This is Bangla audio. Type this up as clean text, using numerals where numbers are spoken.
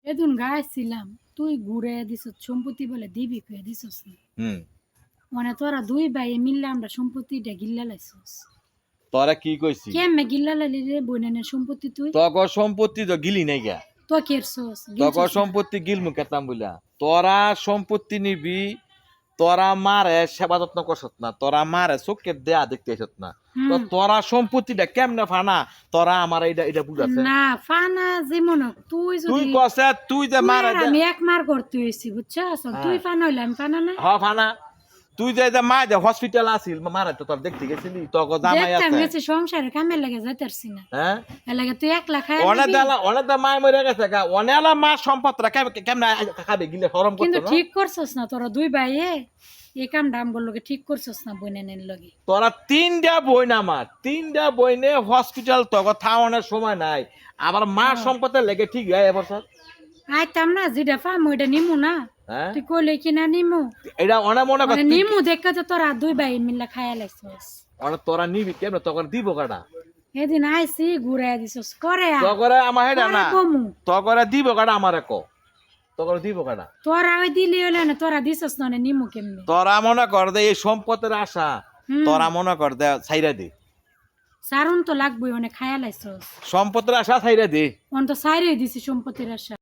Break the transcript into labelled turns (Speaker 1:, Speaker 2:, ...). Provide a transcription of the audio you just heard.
Speaker 1: এদিন গাইছিলাম তুই ঘুরে দিছ সম্পত্তি বলে দিবি কয়ে দিছস না
Speaker 2: হুম
Speaker 1: মানে তোরা দুই ভাই মিললে আমরা সম্পত্তিটা গিল্লা লাইছস
Speaker 2: তোরা কি কইছি
Speaker 1: কেমনে গিল্লা লাইলি রে বইনের সম্পত্তি তুই
Speaker 2: তগর সম্পত্তি তো গিলি নাই গা
Speaker 1: তো কেরছস
Speaker 2: তগর সম্পত্তি গিলমু কেতাম বইলা তোরা সম্পত্তি নিবি তোরা মারে সেবা যত্ন করছত না তোরা মারে চোখের দেয়া দেখতে আসত না তো তোরা সম্পত্তিটা কেমনে ফানা তোরা আমার এটা এটা বুঝাছে
Speaker 1: না ফানা যেমন হোক, তুই
Speaker 2: তুই
Speaker 1: যদি
Speaker 2: কসে তুই যে
Speaker 1: তুই
Speaker 2: মারে
Speaker 1: আর আমি এক মার করতে হইছি বুঝছস তুই ফানা হইলে আমি ফানা না
Speaker 2: হ ফানা তুই যে মা যে হসপিটাল আসিল মারা তো তোর দেখতে গেছিলি তোর জামাই
Speaker 1: দেখতাম
Speaker 2: আছে
Speaker 1: গেছে সংসারে কামে লাগে যাইতারছি না
Speaker 2: হ্যাঁ
Speaker 1: এর লাগে তুই একলা খাই
Speaker 2: অনেক দা মায় মরে গেছে গা অনেলা মা সম্পদরা কেমনে খাবে গিলে শরম
Speaker 1: কিন্তু
Speaker 2: করতো না
Speaker 1: ঠিক করছস না তোরা দুই ভাইয়ে এই কামটা আমগোর লগে ঠিক করছস না বইনের লগে
Speaker 2: তোরা তিনটা বইন আমার তিনটা বইনে হসপিটাল তখন থাওয়ানোর সময় নাই আবার মা সম্পদের লেগে ঠিক হয় এবছর
Speaker 1: আইতাম না যেটা পাম ওইটা নিমু না
Speaker 2: হ্যাঁ
Speaker 1: তুই কইলে কিনা নিমু
Speaker 2: এটা অনেক মনে কর
Speaker 1: মানে নিমু দেখে তো তোরা দুই ভাই মিল্লা খাইয়া লাইছস
Speaker 2: অনেক তোরা নিবি কেমনে তখন দিব কাটা
Speaker 1: এদিন আইছি ঘুরাই দিছস করে
Speaker 2: তগরে আমার হেডা না
Speaker 1: কমু
Speaker 2: তগরে দিব কাটা আমারে ক তগরে দিব কাটা
Speaker 1: তোরা ওই দিলি হইলে না তোরা দিছস না নিমু কেমনে
Speaker 2: তোরা মনে কর দে এই সম্পদের আশা তোরা মনে কর দে ছাইরা দে
Speaker 1: সারুন তো লাগবই অনেক খাইয়া লাইছস
Speaker 2: সম্পদের আশা ছাইরা দে
Speaker 1: অন তো সাইরে দিছি সম্পত্তির আশা